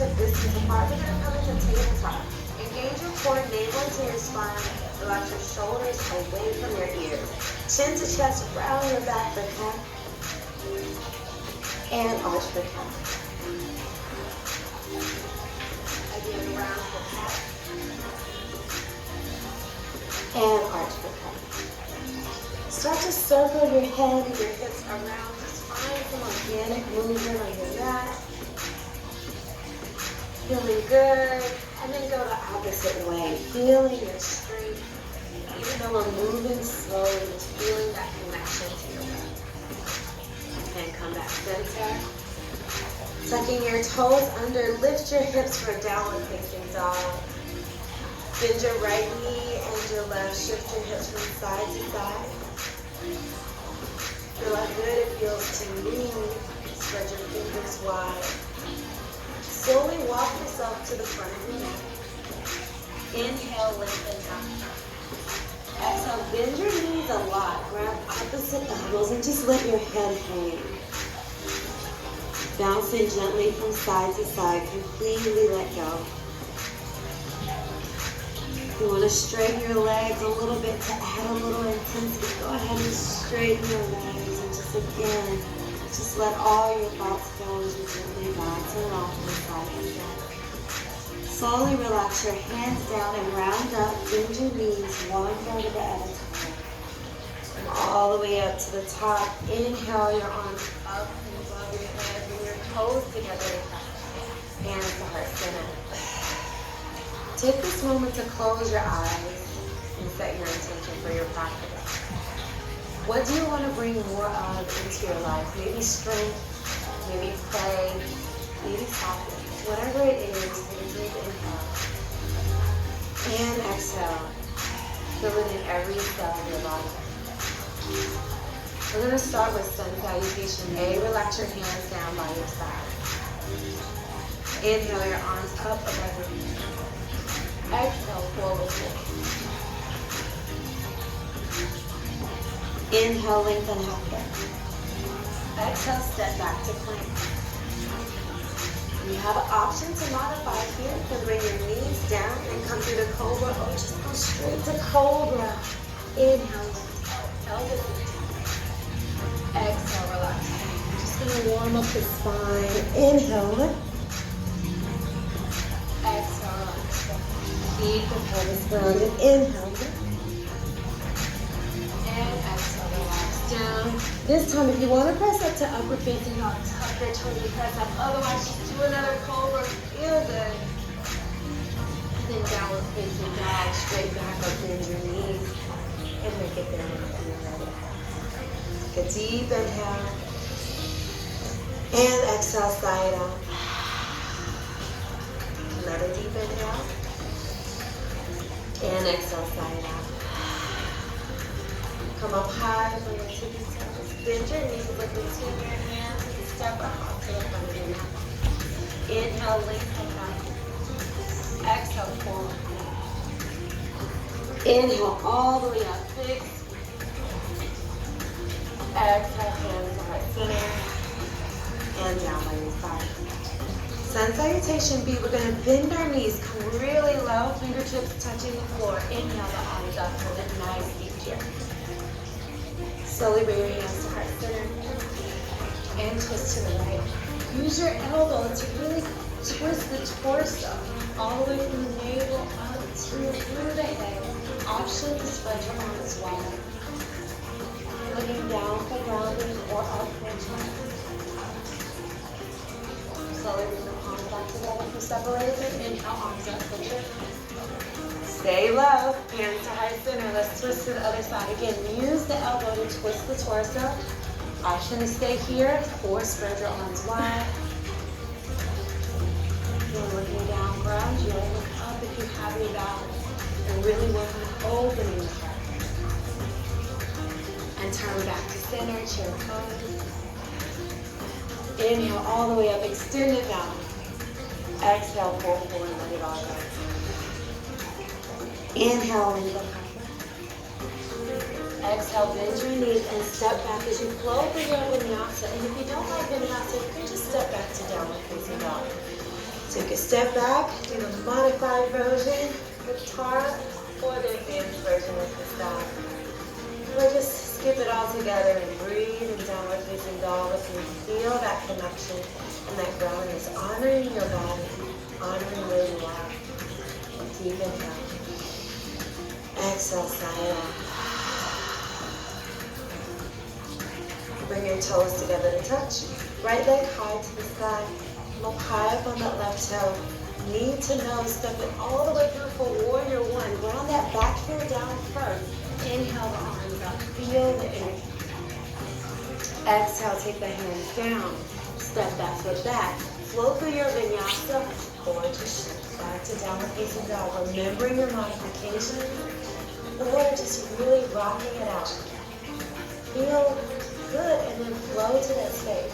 hip distance apart. We're going to come into tabletop. Engage your core, navel into your spine. Relax your shoulders away from your ears. Chin to chest, round your back for cat. And arch for cat. Again, round for cat. And arch for cat. Start to circle your head and your hips around. Just find some organic movement on your mat. Feeling good. And then go the opposite way. Feeling your strength. Even though we're moving slowly, just feeling that connection to your breath. And come back center. Tucking your toes under. Lift your hips for downward facing dog. Bend your right knee and your left. Shift your hips from side to side. Feel how good it feels to move. Spread your fingers wide. Slowly walk yourself to the front of your mat. Inhale, lengthen out. Exhale, bend your knees a lot. Grab opposite elbows and just let your head hang. Bouncing gently from side to side. Completely let go. You want to straighten your legs a little bit to add a little intensity. Go ahead and straighten your legs and just again, just let all your thoughts go as you gently bounce around from side to side. Slowly relax your hands down and round up. Bend your knees one vertebra at a time. And all the way up to the top. Inhale your arms up and above your head. Bring your toes together. Hands to heart center. Take this moment to close your eyes and set your intention for your practice. What do you want to bring more of into your life? Maybe strength, maybe play, maybe softness. Whatever it is, take a deep inhale. And exhale. Feel it in every cell of your body. We're going to start with sun salutation. A, relax your hands down by your side. Inhale your arms up above your head. Exhale, forward fold. Inhale, lengthen half back. Exhale, step back to plank. You have an option to modify here. You can bring your knees down and come through the cobra, or just go straight to cobra. Inhale, elbows. Exhale, relax. Just gonna warm up the spine. Inhale, lift. Exhale, relax. Keep the pelvis grounded. Inhale. And exhale, relax down. This time, if you want to press up to upward facing dog, tuck your toes and press up. Otherwise, just do another cobra. Feel good. And then downward facing dog. Straight back up, bend your knees. And make it there when you're ready. Take a deep inhale. And exhale, side out. Another deep inhale. And exhale, side out. Come up high from your tippy toes. Bend your knees with between your hands and step up onto the front of your mat. Inhale, lengthen back. Exhale, forward. Inhale all the way up. Fix. Exhale, hands to heart center. And down by your side. Sun salutation B, we're going to bend our knees, come really low, fingertips touching the floor. Inhale the arms up for the nice deep chair. Slowly bring your hands to heart center and twist to the right. Use your elbow to really twist the torso all the way from the navel up through the head. Option to spread your arms wide. Looking down for grounding or up for chest. Slowly bring the palms back together for separation. Inhale, arms up for lift. Stay low, hands to heart center. Let's twist to the other side. Again, use the elbow to twist the torso. Option to stay here or spread your arms wide. You're looking down, ground. You'll look up if you have your balance. And really work on opening the heart. And turn back to center, chair pose. Inhale all the way up, extend it down. Exhale, pull forward, let it all go. Inhale, lengthen half back. Exhale, bend your knees and step back as you flow through your vinyasa. And if you don't like vinyasa, you can just step back to downward facing dog. Take a step back, do the modified version with Tara or the advanced version with the style. Or just skip it all together and breathe in downward facing dog as you feel that connection and that groundedness, honoring your body, honoring where you are. Deep inhale. Exhale, sigh it out. Bring your toes together to touch. Right leg high to the sky. Look high up on that left toe. Knee to nose, step it all the way through for warrior one. Ground that back heel down first. Inhale the arms up. Feel the energy. Exhale, take the hands down. Step that foot back. Flow through your vinyasa or just shift back to downward facing dog. Remembering your modification or just really rocking it out. Feel good and then flow to that space.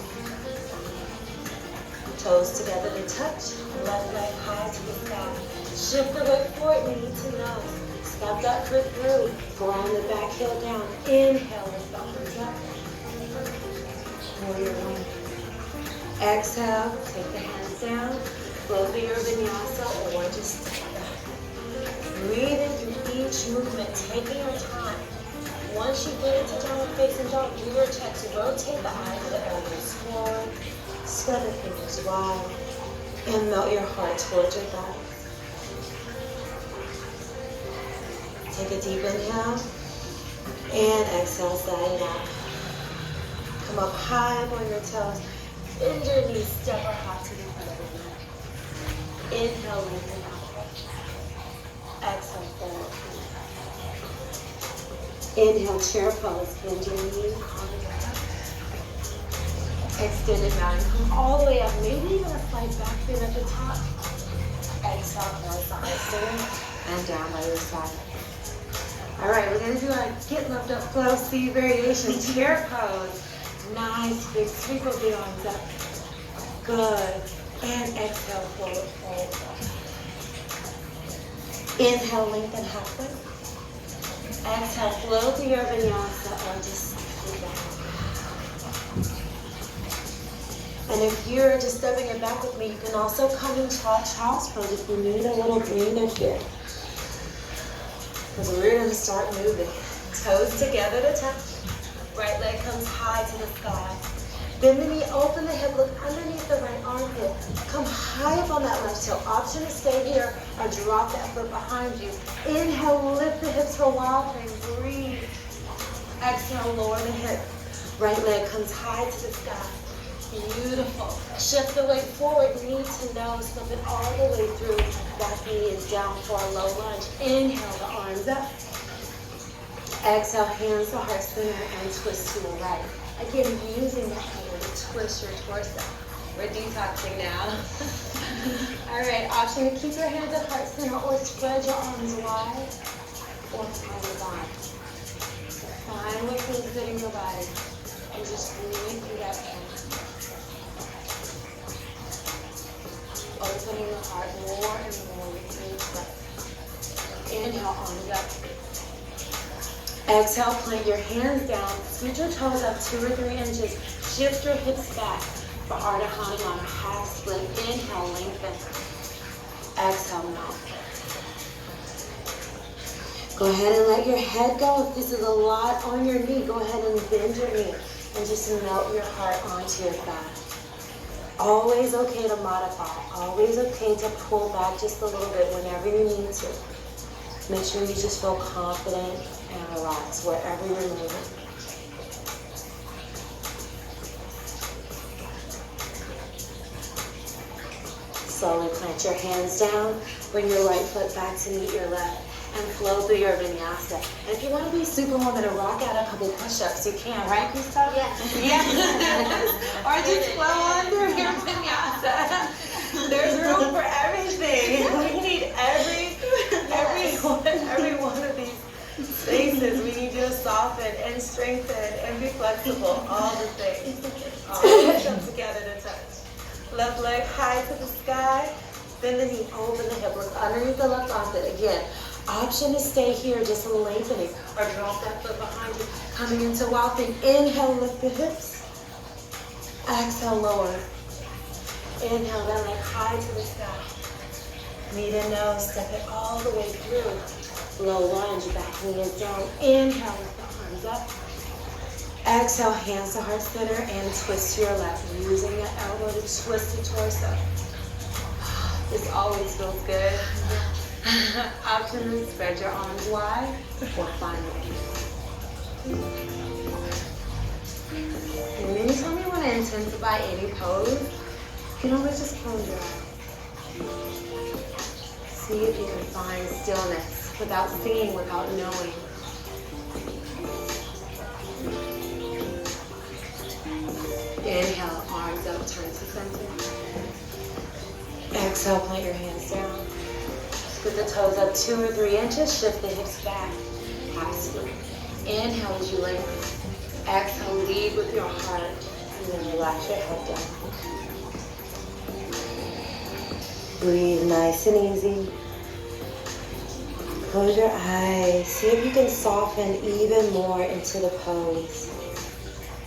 Toes together to touch, left leg high to the sky. Shift the weight forward, knee to nose. Step that foot through, ground the back heel down. Inhale, lift the arms up. Warrior one. Exhale, take the hands down. Flow through your vinyasa or just step back. Breathing through each movement, taking your time. Once you get into downward facing dog, do your checks. Rotate the eyes, the elbows forward. Spread the fingers wide and melt your heart towards your body. Take a deep inhale and exhale, sigh it out. Come up high up on your toes. Bend your knees, step or hop to the front of your mat. Inhale, lengthen out. Exhale, forward. Inhale, chair pose. Bend your knees on the ground. Extended mountain, come all the way up, maybe even a slight back bend at the top. Exhale, cross the heart and down by your side. All right, we're gonna do a get left up flow C variation, chair pose. Nice, big sweep of the arms up. Good, and exhale, forward, forward. Inhale, lengthen halfway. Exhale, flow to your vinyasa or just sit down. And if you're just stepping it back with me, you can also come in child's pose if you need a little breather here. Because we're going to start moving. Toes together to touch. Right leg comes high to the sky. Bend the knee, open the hip, look underneath the right armpit. Come high up on that left toe. Option to stay here or drop that foot behind you. Inhale, lift the hips for wild thing. Breathe. Exhale, lower the hip. Right leg comes high to the sky. Beautiful. Shift the weight forward, knee to nose, flip it all the way through. That knee is down for a low lunge. Inhale, the arms up. Exhale, hands to heart center and twist to the right. Again, using that hand to twist your torso. We're detoxing now. All right, option to keep your hands at heart center or spread your arms wide or tie the body. Find what feels good in your body and just breathe through that hand. Opening the heart more and more with each breath. Inhale, arms up. Exhale, plant your hands down. Scoot your toes up 2 or 3 inches. Shift your hips back for Ardha Hanuman, half split. Inhale, lengthen. Exhale, melt. Go ahead and let your head go. If this is a lot on your knee, go ahead and bend your knee and just melt your heart onto your thigh. Always okay to modify. Always okay to pull back just a little bit whenever you need to. Make sure you just feel confident and relaxed wherever you're moving. Slowly plant your hands down. Bring your right foot back to meet your left. And flow through your vinyasa. And if you want to be superwoman and rock out a couple push-ups, you can, right, Krista? Yes. Yeah. Or just flow under your vinyasa. There's room for everything. We need every one of these spaces. We need you to soften and strengthen and be flexible. All the things. All come together to touch. Left leg high to the sky. Bend the knee, open the hip. Look underneath the left armpit again. Option to stay here, just lengthening, or drop that foot behind you. Coming into wild thing. Inhale, lift the hips. Exhale, lower. Inhale, that leg high to the sky. Knee to nose, step it all the way through. Low lunge, back knee is down. Inhale, lift the arms up. Exhale, hands to heart center and twist to your left. Using the elbow to twist the torso. This always feels good. Option is spread your arms wide or find it. And anytime you want to intensify any pose, you can always just close your eyes. See if you can find stillness without seeing, without knowing. Inhale, arms up, turn to center. Exhale, plant your hands down. Scoot the toes up 2 or 3 inches, shift the hips back. Half scoot. Inhale as you lengthen. Exhale, lead with your heart, and then relax your head down. Breathe nice and easy. Close your eyes. See if you can soften even more into the pose.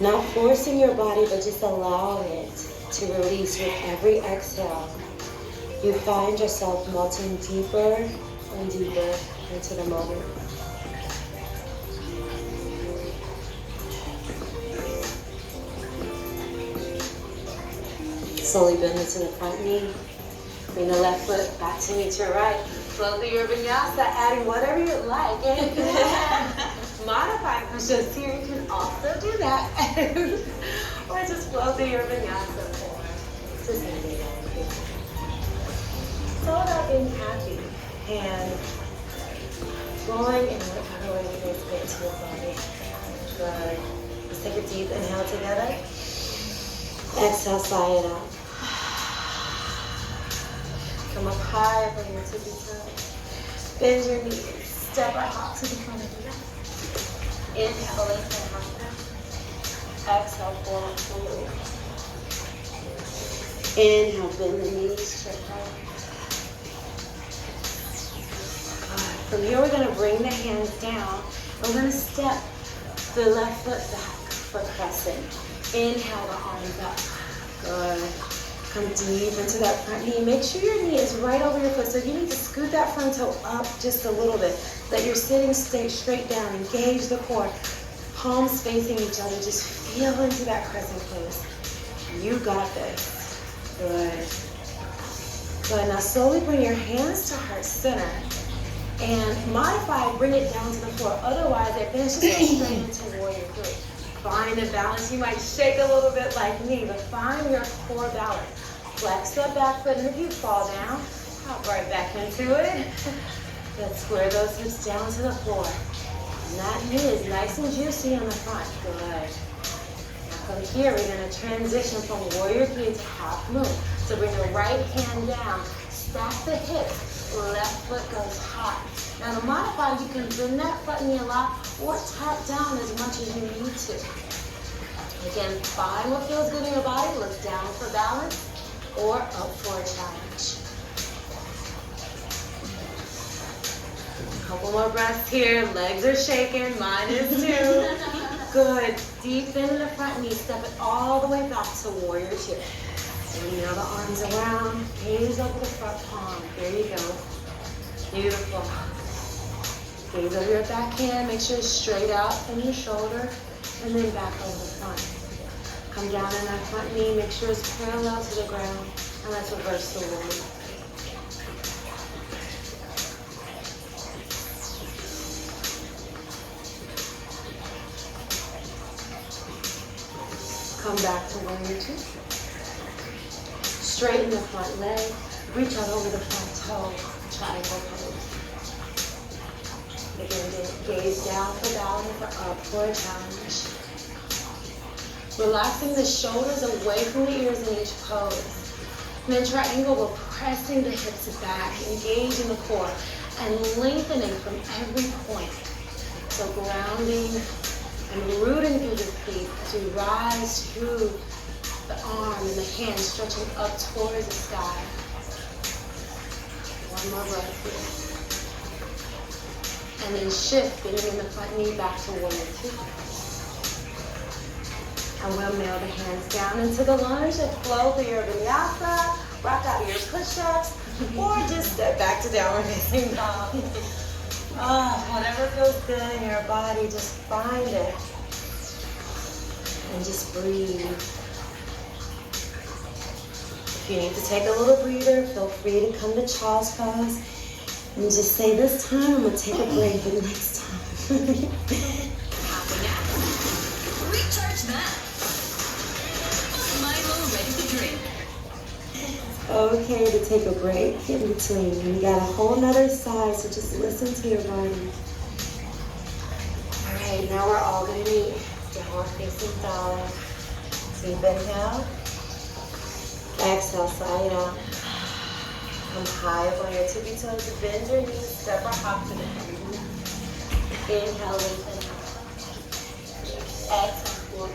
Not forcing your body, but just allowing it to release with every exhale. You find yourself melting deeper and deeper into the moment. Slowly bend into the front knee. Bring the left foot back to meet your right. Flow through your vinyasa, adding whatever you like. And if you want modify push-ups here, you can also do that. Or just flow through your vinyasa or just anything else. It's all about being happy and flowing in whatever way feels good to your body. Good. Let's take a deep inhale together. Exhale, sigh it out. Come up high up on your tippy toes. Bend your knees. Step or hop to the front of the mat. Inhale, lengthen half back. Exhale, forward fold. Inhale, bend the knees, straight out. From here, we're going to bring the hands down. We're going to step the left foot back for crescent. Inhale, the arms up. Good. Come deep into that front knee. Make sure your knee is right over your foot. So you need to scoot that front toe up just a little bit. That you're sitting straight down. Engage the core. Palms facing each other. Just feel into that crescent pose. You got this. Good. Good. Now slowly bring your hands to heart center. And modify, bring it down to the floor. Otherwise, advance just straight into warrior three. Find a balance. You might shake a little bit like me, but find your core balance. Flex that back foot, and if you fall down, hop right back into it. Let's square those hips down to the floor. And that knee is nice and juicy on the front. Good. Now from here, we're going to transition from warrior three to half moon. So bring the right hand down, stack the hips. Left foot goes high. Now to modify, you can bend that front knee a lot or tap down as much as you need to. Again, find what feels good in your body. Look down for balance or up for a challenge. A couple more breaths here. Legs are shaking. Mine is too. Good. Deep bend in the front knee. Step it all the way back to warrior two. Inhale the arms around, gaze over the front palm. There you go. Beautiful. Gaze over your back hand. Make sure it's straight out from your shoulder and then back over the front. Come down in that front knee. Make sure it's parallel to the ground. And let's reverse the warrior. Come back to warrior two. Straighten the front leg, reach out over the front toe, triangle pose. Again, gaze down for balance or up for a challenge. Relaxing the shoulders away from the ears in each pose. And then triangle, we're pressing the hips back, engaging the core, and lengthening from every point. So grounding and rooting through the feet as we rise through the arm and the hand stretching up towards the sky. One more breath here. And then shift, bending the front knee back to warrior two. And we'll nail the hands down into the lunge and flow through your vinyasa, rock out of your push-ups, or just step back to downward facing dog. Whatever feels good in your body, just find it. And just breathe. If you need to take a little breather, feel free to come to child's pose. And just say, this time I'm going to take a break, but next time. Recharge that. Milo ready to drink. Okay to take a break in between. You got a whole nother side, so just listen to your body. All right, now we're all going to meet downward facing dog. Deep inhale. Exhale, slide out. Come high up on your tippy toes. Bend your knees, step or hop to the end. Inhale, lengthen out. Exhale, forward.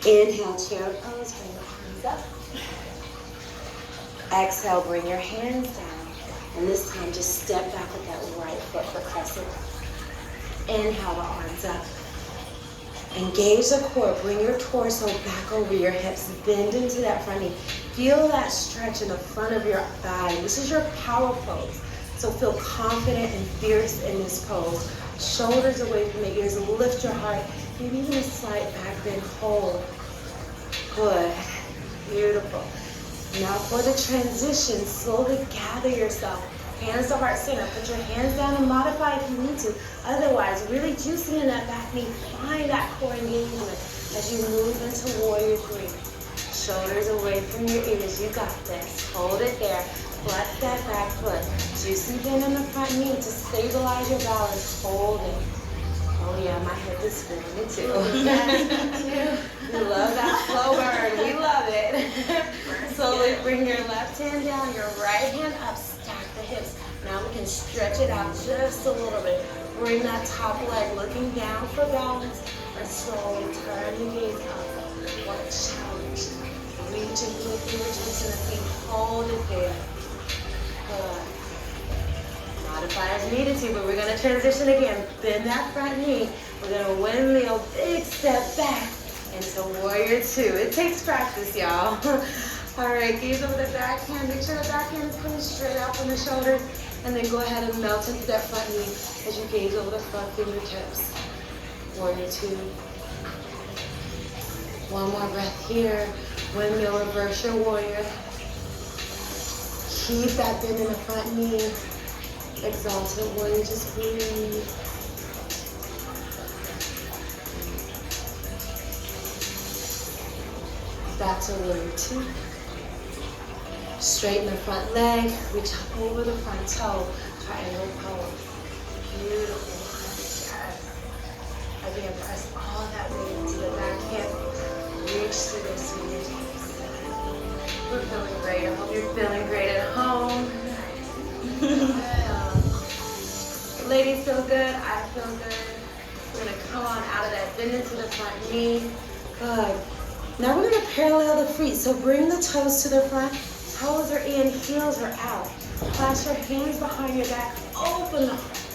Inhale, chair pose. Bring the arms up. Exhale, bring your hands down. And this time, just step back with that right foot for crescent. Inhale, the arms up. Engage the core. Bring your torso back over your hips. Bend into that front knee. Feel that stretch in the front of your thigh. This is your power pose. So feel confident and fierce in this pose. Shoulders away from the ears. Lift your heart. Maybe even a slight back bend. Hold. Good. Beautiful. Now for the transition, slowly gather yourself. Hands to heart center. Put your hands down and modify if you need to. Otherwise, really juicing in that back knee. Find that core engagement as you move into warrior three. Shoulders away from your ears. You got this. Hold it there. Flex that back foot. Juicy bend in the front knee to stabilize your balance. Hold it. Oh yeah, my hip is screaming it too. We love that slow burn. We love it. Slowly bring your left hand down, your right hand up. Stack the hips. Now we can stretch it out just a little bit. Bring that top leg looking down for balance. And slowly turn the gaze up. What a challenge. Reach and lift your hips and the feet. Hold it there. Good. Modify as needed to, but we're going to transition again. Bend that front knee. We're going to windmill, big step back into warrior two. It takes practice, y'all. All right, gaze over the backhand. Make sure the backhand is coming straight out from the shoulders. And then go ahead and melt into that front knee as you gaze over the front fingertips. Warrior two. One more breath here. Windmill, reverse your warrior. Keep that bend in the front knee. Exalted warrior, just breathe. Back to warrior two. Straighten the front leg, reach up over the front toe, triangle pose. Beautiful. Yes. Again, press all that weight into the back hip. Reach through this fingertips. We're feeling great. I hope you're feeling great at home. Ladies feel good, I feel good. We're gonna come on out of that, bend into the front knee. Good. Now we're gonna parallel the feet. So bring the toes to the front, toes are in, heels are out. Clasp your hands behind your back, open the front.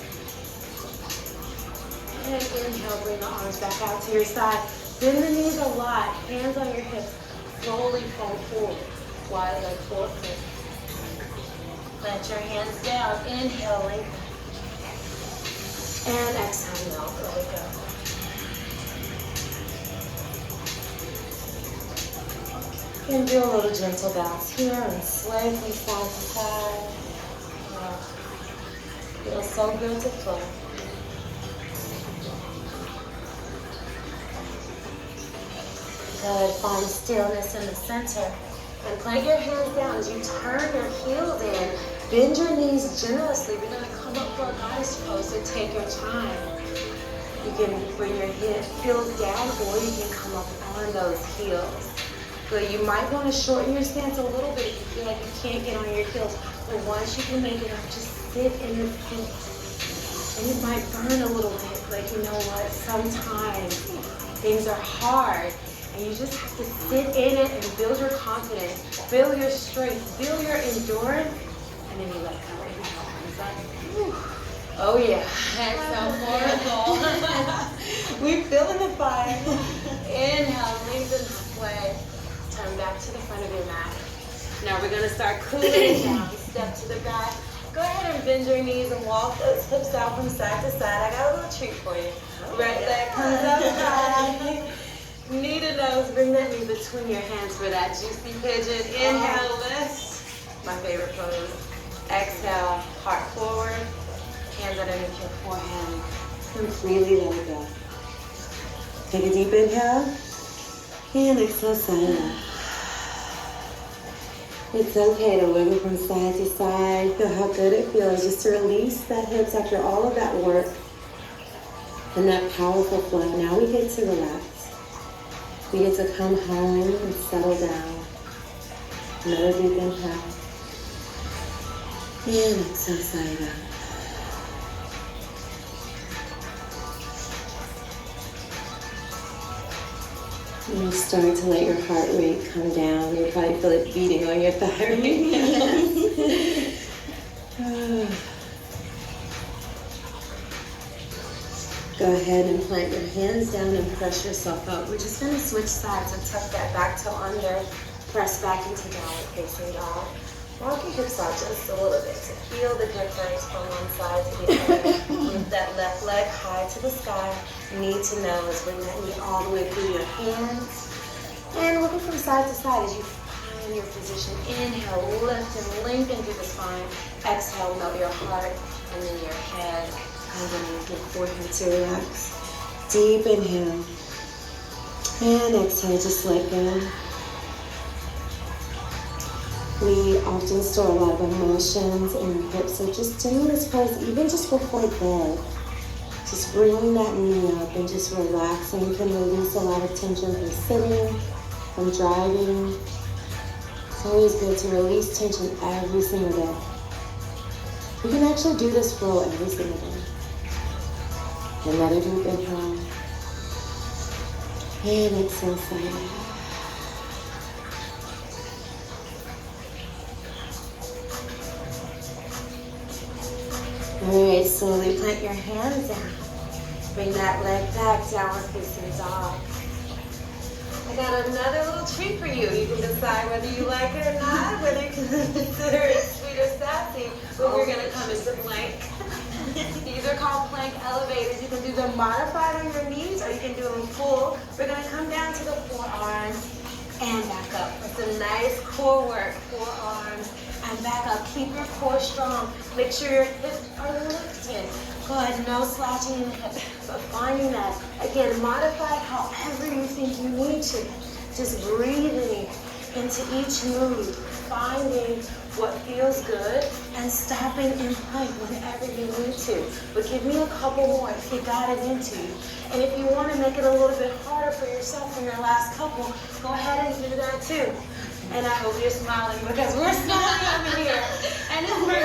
And inhale, bring the arms back out to your side. Bend the knees a lot, hands on your hips. Slowly fold forward, wide leg forward. Plant your hands down, inhale, lengthen. And exhale, melt, let it go. You can do a little gentle bounce here and sway from side to side. Feels so good to flow. Good, find stillness in the center. And plant your hands down as you turn your heels in. Bend your knees generously. We're going to come up for a goddess pose, so take your time. You can bring your heels down or you can come up on those heels. Good, you might want to shorten your stance a little bit if you feel like you can't get on your heels. But once you can make it up, just sit in your feet. And it might burn a little bit, but you know what? Sometimes things are hard. And you just have to sit in it and build your confidence, build your strength, build your endurance, and then you let go. Arms up. Oh yeah, exhale, forward fold. We're feeling the fire. Inhale, lengthen halfway. Turn back to the front of your mat. Now we're gonna start cooling it down. Step to the back. Go ahead and bend your knees and walk those hips out from side to side. I got a little treat for you. Right leg comes up high. Knee to nose, bring that knee between your hands for that juicy pigeon. Inhale, lift. My favorite pose. Exhale, heart forward. Hands underneath your forehead. Completely let it go. Take a deep inhale. And exhale, sign up. It's okay to wiggle from side to side. Feel how good it feels just to release that hips after all of that work and that powerful flow. Now we get to relax. We get to come home and settle down. Another deep inhale. And exhale, side up. And you start to let your heart rate come down. You'll probably feel it beating on your thigh right now. Go ahead and plant your hands down and press yourself up. We're just going to switch sides and tuck that back toe under. Press back into downward facing dog. Walk your hips out just a little bit to feel the difference from one side to the other. Move that left leg high to the sky. Knee to nose. Bring that knee all the way through your hands. And wiggle from side to side as you find your position. Inhale, lift and lengthen through the spine. Exhale, melt your heart and then your head underneath your forehead to relax. Deep inhale. And exhale, just let go. We often store a lot of emotions in our hips, so just doing this pose even just before bed. Just bringing that knee up and just relaxing. You can release a lot of tension from sitting, from driving. It's always good to release tension every single day. You can actually do this flow every single day. Another deep inhale. And exhale, side up. All right, slowly plant your hands down. Bring that leg back, downward facing dog. I got another little treat for you. You can decide whether you like it or not, whether you can consider it sweet or sassy, but we're gonna come into plank. These are called plank elevators. You can do them modified on your knees or you can do them full. We're gonna come down to the forearms and back up. It's a nice core work, forearms and back up. Keep your core strong. Make sure your hips are lifted. Good, no slouching in the hips, but finding that, again, modify however you think you need to. Just breathing into each move, finding what feels good, and stopping in plank whenever you need to. But give me a couple more if you got it into you. And if you want to make it a little bit harder for yourself in your last couple, go ahead and do that too. And I hope you're smiling because we're smiling over here. And we're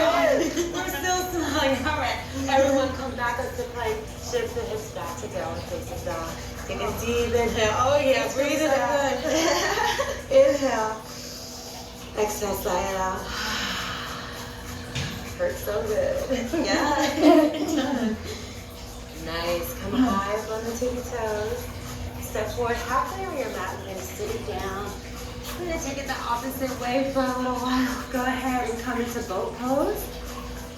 still smiling. All right. Everyone come back up to plank. Shift the hips back to downward facing dog. Take a deep inhale. Oh yeah, breathe it out. Inhale. Exhale, sigh it out. Hurts so good. Yeah. Nice. Come high up on the tippy toes. Step forward halfway on your mat. We're going to sit it down. We're going to take it the opposite way for a little while. Go ahead and come into boat pose.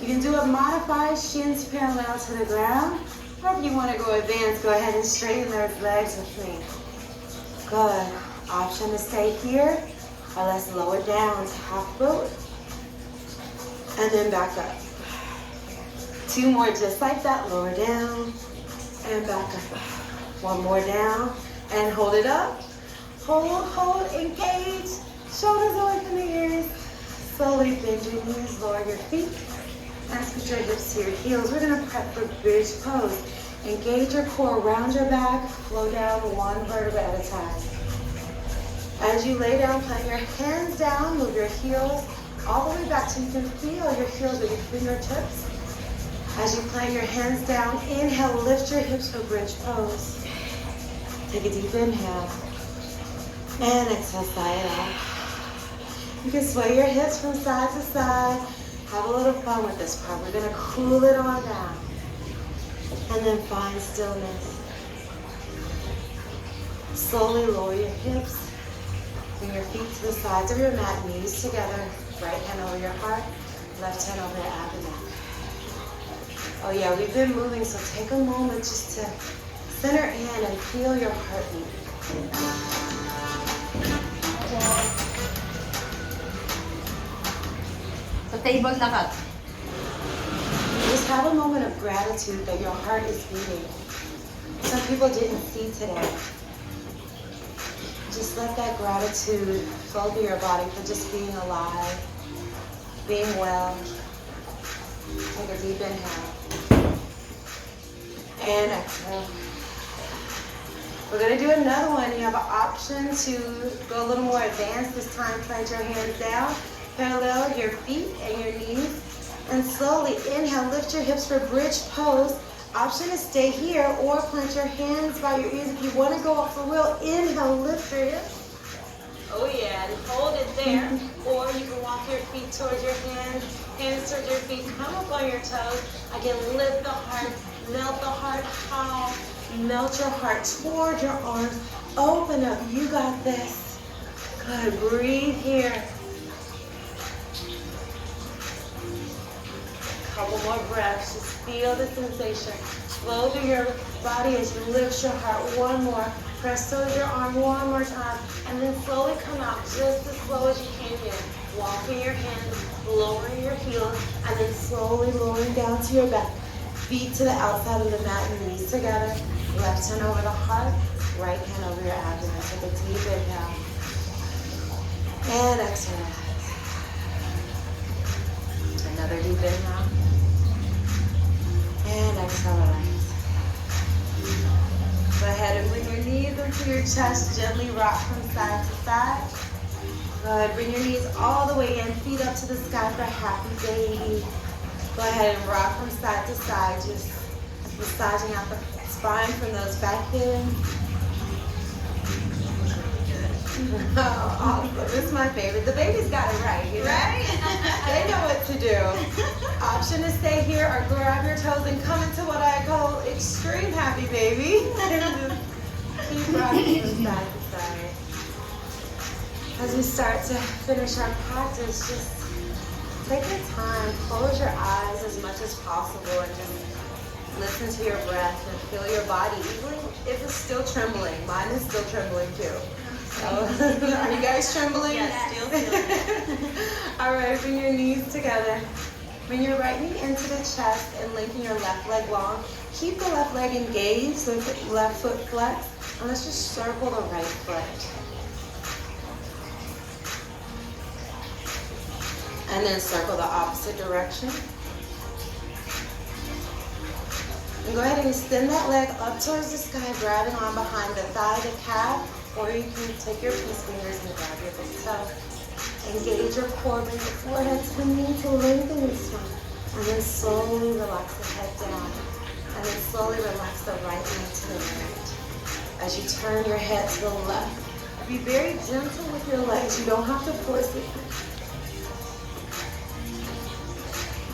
You can do a modified shins parallel to the ground. Or if you want to go advanced, go ahead and straighten those legs with me. Good. Option to stay here. Or let's lower down to half boat. And then back up. Two more just like that. Lower down and back up. One more down and hold it up. Hold, engage. Shoulders away from the ears. Slowly bend your knees, lower your feet. And put your hips to your heels. We're gonna prep for bridge pose. Engage your core around your back. Flow down one vertebra at a time. As you lay down, plant your hands down, move your heels all the way back so you can feel your heels with your fingertips. As you plant your hands down, inhale, lift your hips for bridge pose. Take a deep inhale. And exhale, sigh it out. You can sway your hips from side to side. Have a little fun with this part. We're gonna cool it on down. And then find stillness. Slowly lower your hips. Bring your feet to the sides of your mat, knees together. Right hand over your heart, left hand over your abdomen. Oh yeah, we've been moving, so take a moment just to center in and feel your heartbeat. So table lakad. Just have a moment of gratitude that your heart is beating. Some people didn't see today. Just let that gratitude flow through your body for just being alive, being well. Take a deep inhale. And exhale. We're going to do another one. You have an option to go a little more advanced. This time, plant your hands down, parallel your feet and your knees. And slowly inhale, lift your hips for bridge pose. Option is stay here or plant your hands by your ears. If you want to go up for real, inhale, lift your hips. Oh yeah, and hold it there. Or you can walk your feet towards your hands, hands towards your feet, come up on your toes. Again, lift the heart, melt the heart high, melt your heart toward your arms. Open up, you got this. Good, breathe here. Couple more breaths, just feel the sensation. Flow through your body as you lift your heart. One more. Press towards your arm one more time. And then slowly come out just as slow as you came in. Walking your hands, lowering your heels, and then slowly lowering down to your back. Feet to the outside of the mat, knees together. Left hand over the heart, right hand over your abdomen. Take a deep inhale. And exhale. Another deep inhale. And exhale, relax. Go ahead and bring your knees into your chest. Gently rock from side to side. Good. Bring your knees all the way in. Feet up to the sky for happy baby. Go ahead and rock from side to side. Just massaging out the spine from those back in. Oh, awesome. This is my favorite. The baby's got it right, you know? Right? They know what to do. Option is stay here or grab your toes and come into what I call extreme happy baby. Keep rocking from side to side. As we start to finish our practice, just take your time, close your eyes as much as possible and just listen to your breath and feel your body, even if it's still trembling. Mine is still trembling too. So, are you guys trembling? Yes, still feeling. All right, bring your knees together. Bring your right knee into the chest and lengthen your left leg long. Keep the left leg engaged, so the left foot flexed. And let's just circle the right foot. And then circle the opposite direction. And go ahead and extend that leg up towards the sky, grabbing on behind the thigh, the calf. Or you can take your peace fingers and grab your big toe. Engage your core, bring your forehead to the knee to lengthen your spine. And then slowly relax the head down. And then slowly relax the right knee to the right. As you turn your head to the left, be very gentle with your legs. You don't have to force it.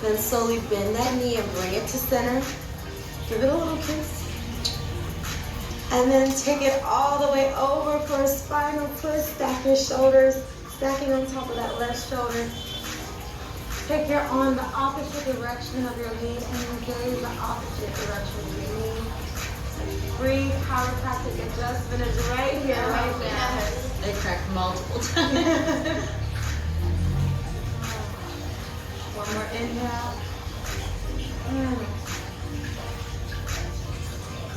Then slowly bend that knee and bring it to center. Give it a little kiss. And then take it all the way over for a spinal push. Stack your shoulders, stacking on top of that left shoulder. Take your arm the opposite direction of your lead and engage the opposite direction of your knee. Breathe, chiropractic adjustment is right here, right now. They cracked multiple times. One more inhale. And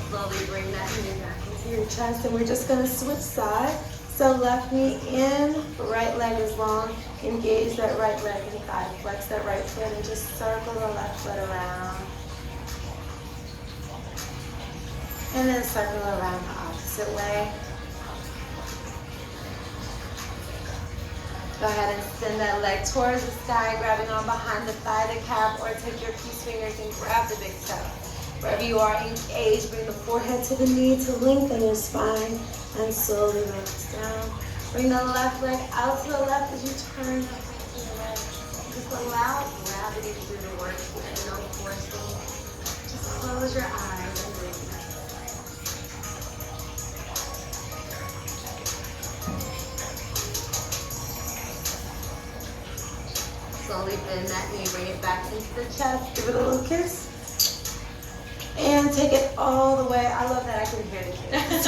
slowly bring that knee back into your chest, and we're just going to switch sides. So left knee in, right leg is long. Engage that right leg and thigh. Flex that right foot and just circle the left foot around. And then circle around the opposite way. Go ahead and extend that leg towards the sky, grabbing on behind the thigh, the calf, or take your peace fingers and grab the big toe. Wherever you are, engage, bring the forehead to the knee to lengthen your spine and slowly relax down. Bring the left leg out to the left as you turn to the right. Just allow gravity slowly bend that knee, bring it back into the chest, give it a little kiss. And take it all the way. I love that I can hear the kids.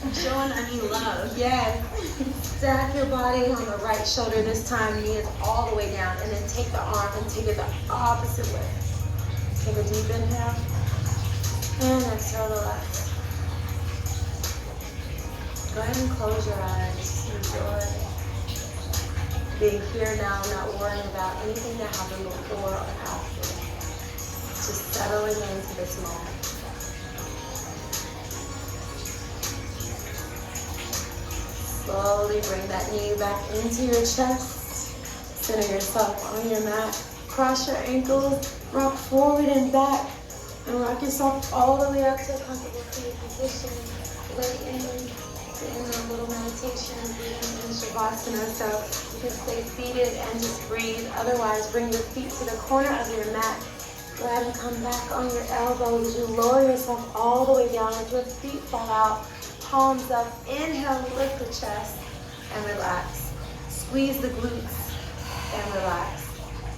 I'm showing Annie love. Yes. Stack your body on the right shoulder this time. Knee is all the way down. And then take the arm and take it the opposite way. Take a deep inhale. And exhale, relax. Go ahead and close your eyes. Enjoy being here now, not worrying about anything that happened before or after. Just settling into this moment. Slowly bring that knee back into your chest. Center yourself on your mat. Cross your ankles, rock forward and back. And rock yourself all the way up to a comfortable seated position. Lay in a little meditation, breathing in Shavasana. So you can stay seated and just breathe. Otherwise, bring your feet to the corner of your mat. Go ahead and come back on your elbows as you lower yourself all the way down as your feet fall out. Palms up. Inhale, lift the chest and relax. Squeeze the glutes and relax.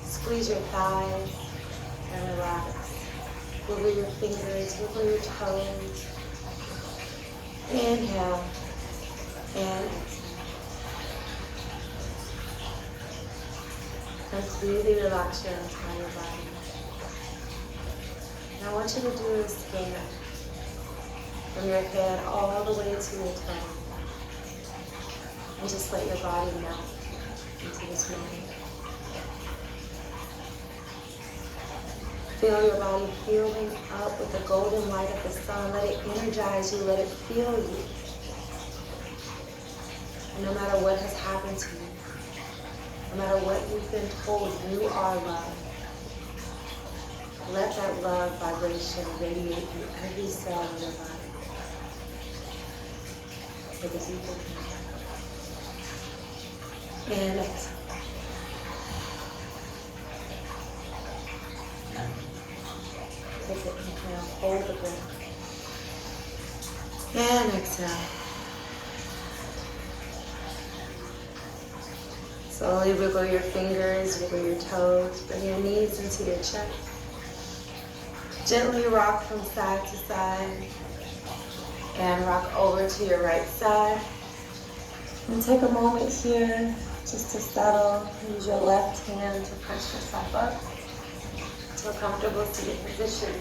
Squeeze your thighs and relax. Wiggle your fingers, wiggle your toes. Inhale and exhale. Completely relax your entire body. Now what I want you to do is scan from your head all the way to your toe. And just let your body melt into this moment. Feel your body healing up with the golden light of the sun. Let it energize you. Let it feel you. And no matter what has happened to you, no matter what you've been told, you are loved. Let that love vibration radiate through every cell in your body. Take a deep inhale. And exhale. Take an inhale, hold the breath. And exhale. Slowly wiggle your fingers, wiggle your toes, bring your knees into your chest. Gently rock from side to side. And rock over to your right side. And take a moment here just to settle. Use your left hand to push yourself up to a comfortable seated position.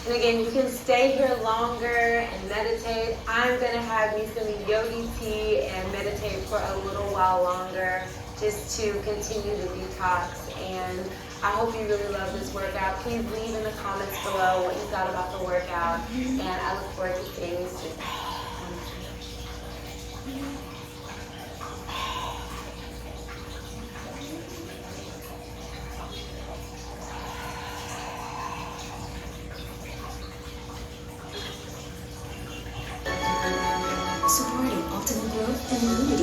And again, you can stay here longer and meditate. I'm going to have me some yogi tea and meditate for a little while longer just to continue the detox. And I hope you really love this workout. Please leave in the comments below what you thought about the workout. And I look forward to seeing you soon. Supporting optimal growth and mood.